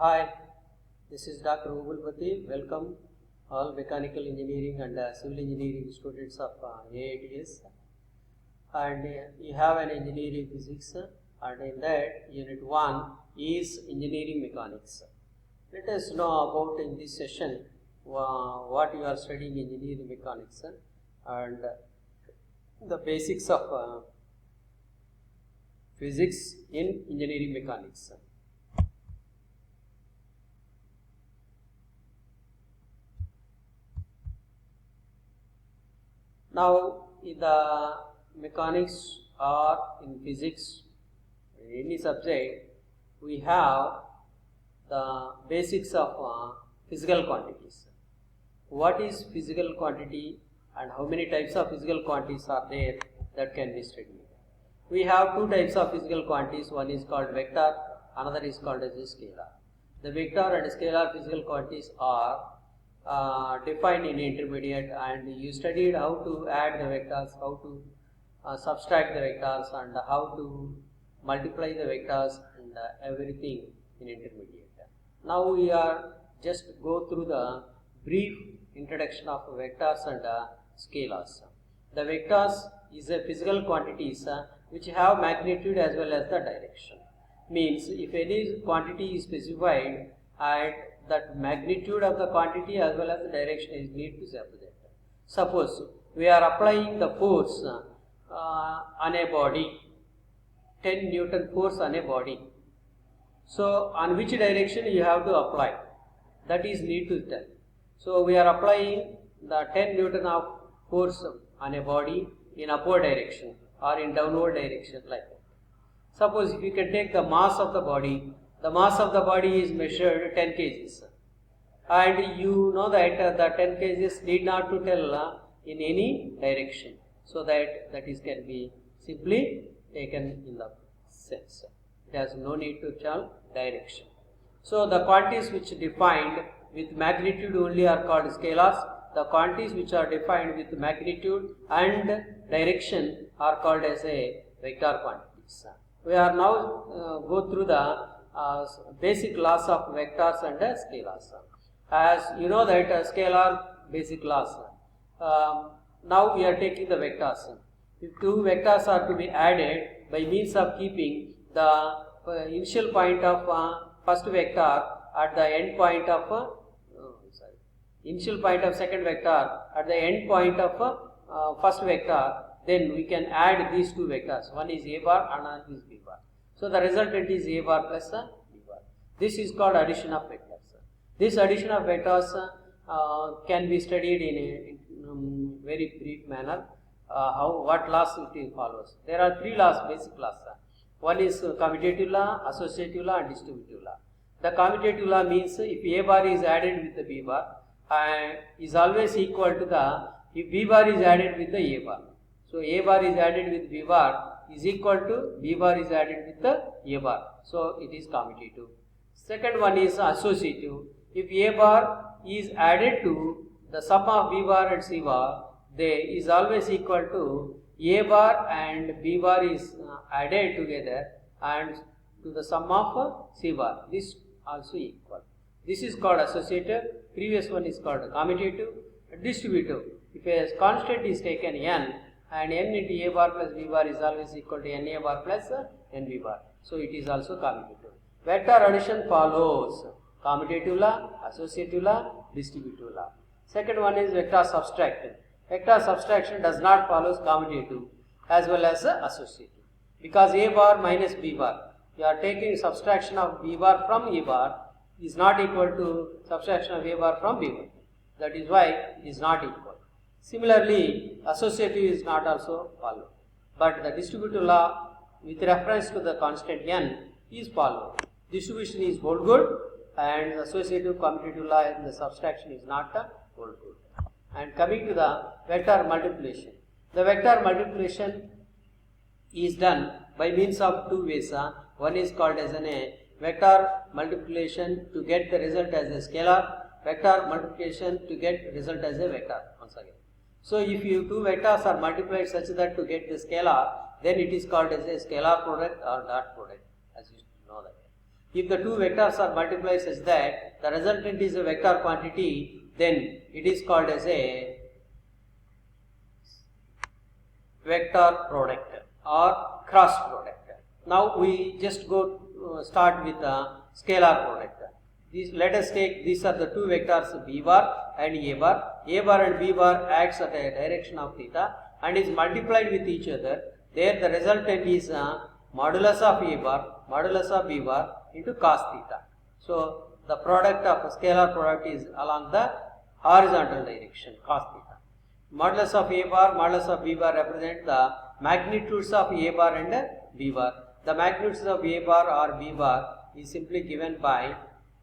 Hi, this is Dr. Ubulpati. Welcome all mechanical engineering and civil engineering students of AITS. And you have an engineering physics, and in that unit 1 is engineering mechanics. Let us know about in this session what you are studying engineering mechanics and the basics of physics in engineering mechanics. Now, in the mechanics or in physics, in any subject, we have the basics of physical quantities. What is physical quantity and how many types of physical quantities are there that can be studied? We have two types of physical quantities. One is called vector, another is called as a scalar. The vector and scalar physical quantities are defined in intermediate, and you studied how to add the vectors, how to subtract the vectors, and how to multiply the vectors and everything in intermediate. Now we are just go through the brief introduction of vectors and scalars. The vectors is a physical quantities which have magnitude as well as the direction. Means if any quantity is specified and that magnitude of the quantity as well as the direction is need to separate. Suppose we are applying the force on a body, 10 Newton force on a body. So on which direction you have to apply, that is need to tell. So we are applying the 10 Newton of force on a body in upward direction or in downward direction like that. Suppose if you can take the mass of the body, the mass of the body is measured 10 kgs, and you know that the 10 kgs need not to tell in any direction, so that is can be simply taken in the sense. It has no need to tell direction. So the quantities which defined with magnitude only are called scalars. The quantities which are defined with magnitude and direction are called as a vector quantities. We are now go through the basic laws of vectors and scalars. As you know that scalar basic laws. Now we are taking the vectors. If two vectors are to be added by means of keeping the initial point of first vector at the end point of initial point of second vector at the end point of first vector, then we can add these two vectors. One is a bar and another is b bar. So the resultant is a bar plus b bar. This is called addition of vectors. This addition of vectors can be studied in a very brief manner. What laws it follows? There are three laws, basic laws. One is commutative law, associative law, and distributive law. The commutative law means if a bar is added with the b bar, is always equal to the if b bar is added with the a bar. So a bar is added with b bar is equal to b bar is added with the a bar. So it is commutative. Second one is associative. If a bar is added to the sum of b bar and c bar, they is always equal to a bar and b bar is added together and to the sum of c bar. This also equal. This is called associative. Previous one is called commutative. Distributive. If a constant is taken n, and n into a bar plus b bar is always equal to n a bar plus n b bar. So it is also commutative. Vector addition follows commutative law, associative law, distributive law. Second one is vector subtraction. Vector subtraction does not follow commutative as well as associative, because a bar minus b bar, you are taking subtraction of b bar from a bar is not equal to subtraction of a bar from b bar. That is why it is not equal. Similarly, associative is not also followed, but the distributive law with reference to the constant n is followed. Distribution is hold good, and associative commutative law in the subtraction is not hold good. And coming to the vector multiplication. The vector multiplication is done by means of two ways. One is called as a vector multiplication to get the result as a scalar, vector multiplication to get result as a vector once again. So if you two vectors are multiplied such that to get the scalar, then it is called as a scalar product or dot product, as you know that. If the two vectors are multiplied such that the resultant is a vector quantity, then it is called as a vector product or cross product. Now we just go start with the scalar product. Let us take, these are the two vectors B bar and A bar. A bar and B bar acts at a direction of theta and is multiplied with each other. There the resultant is modulus of A bar, modulus of B bar into cos theta. So the product of scalar product is along the horizontal direction, cos theta. Modulus of A bar, modulus of B bar represent the magnitudes of A bar and B bar. The magnitudes of A bar or B bar is simply given by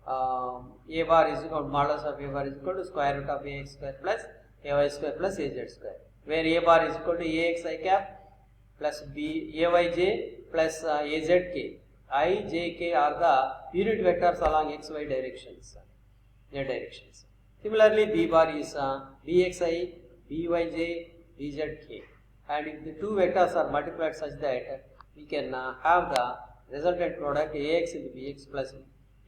A bar is equal to modulus of A bar is equal to square root of AX square plus AY square plus AZ square, where A bar is equal to AXI cap plus AYJ plus AZK. I, J, K are the unit vectors along XY directions, Z directions. Similarly, B bar is BXI, BYJ, BZK. And if the two vectors are multiplied such that we can have the resultant product AX into BX plus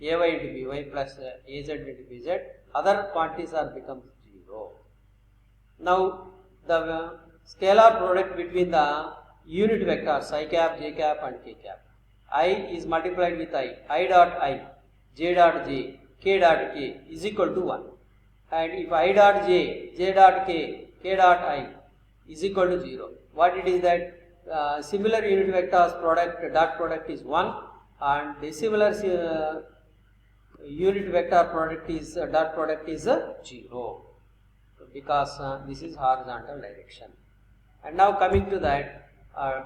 AY into BY plus AZ into BZ, other quantities are become 0. Now the scalar product between the unit vectors I cap, J cap and K cap. I is multiplied with I dot I, J dot J, K dot K is equal to 1. And if I dot J, J dot K, K dot I is equal to 0. What it is that similar unit vectors product dot product is 1 and dissimilar unit vector product is dot product is 0 because this is horizontal direction. And now coming to that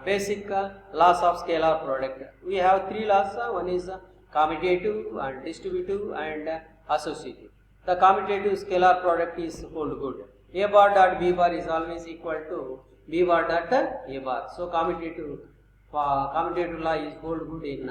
basic laws of scalar product. We have three laws. One is commutative and distributive and associative. The commutative scalar product is hold good. A bar dot B bar is always equal to B bar dot A bar. So commutative law is hold good in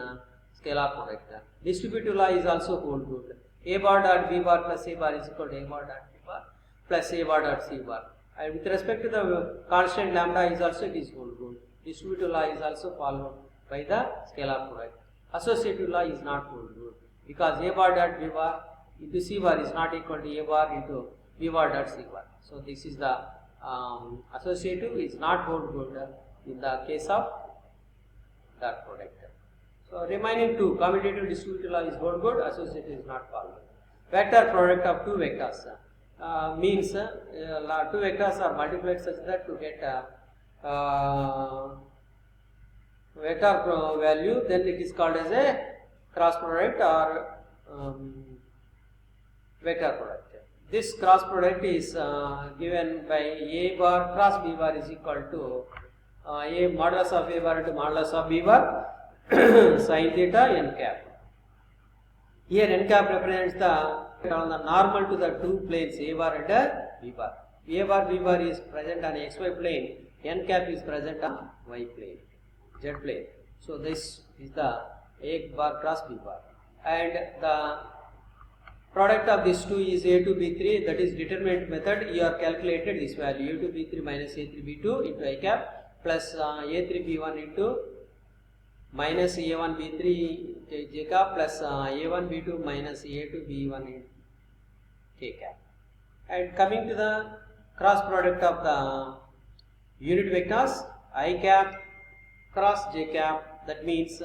scalar product. Distributive law is also hold good. A bar dot B bar plus A bar is equal to A bar dot B bar plus A bar dot C bar. And with respect to the constant lambda is also it is hold good. Distributive law is also followed by the scalar product. Associative law is not hold good because A bar dot B bar into C bar is not equal to A bar into B bar dot C bar. So this is the associative is not hold good in the case of dot product. So remaining two, commutative distributive law is hold good, associative is not followed. Vector product of two vectors means two vectors are multiplied such that to get vector value, then it is called as a cross product or vector product. This cross product is given by A bar cross B bar is equal to A modulus of A bar into modulus of B bar sin theta n cap. Here n cap represents the normal to the two planes A bar and B bar. A bar B bar is present on XY plane, n cap is present on Y plane, Z plane. So this is the A bar cross B bar, and the product of these two is A2 B3, that is determinant method. You are calculated this value A2 B3 minus A3 B2 into I cap plus A3 B1 into minus A1 B3 J cap plus A1 B2 minus A2 B1 in K cap. And coming to the cross product of the unit vectors I cap cross J cap, that means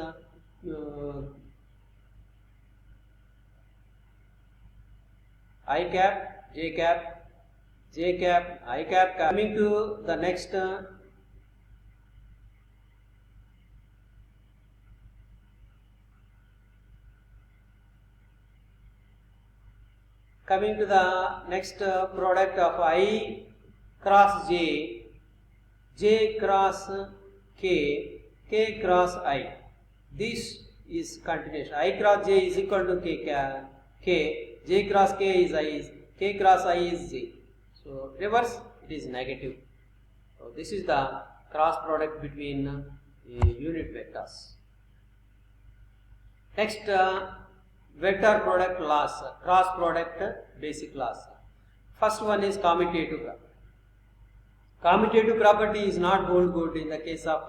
I cap, J cap, J cap, I cap. Coming to the next product of I cross J, J cross K, K cross I. This is continuation. I cross J is equal to K, J cross K is I, K cross I is J. So reverse, it is negative. So this is the cross product between unit vectors. Next, vector product laws, cross product basic laws. First one is commutative. Commutative property is not hold good in the case of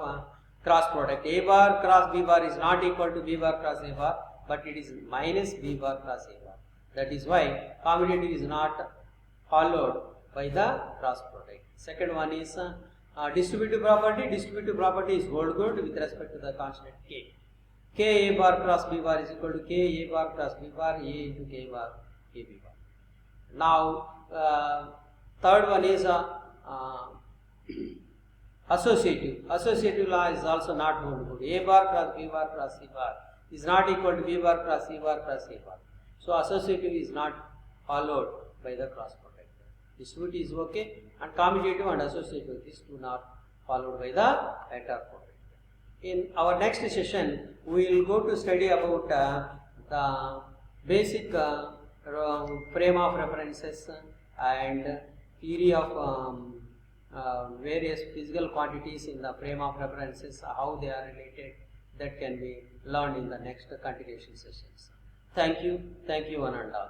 cross product. A bar cross B bar is not equal to B bar cross A bar. but it is minus B bar cross A bar. That is why commutative is not followed by the cross product. Second one is distributive property. Distributive property is hold good with respect to the constant K. K A bar cross B bar is equal to K A bar cross B bar A into K bar A B bar. Now third one is associative. Associative law is also not hold good. A bar cross B bar cross C bar is not equal to B bar cross C bar cross A bar. So associative is not followed by the cross product. Distributive is okay, and commutative and associative is do not followed by the entire product. In our next session, we will go to study about the basic frame of references and theory of various physical quantities in the frame of references, how they are related. That can be learned in the next continuation sessions. Thank you one and all.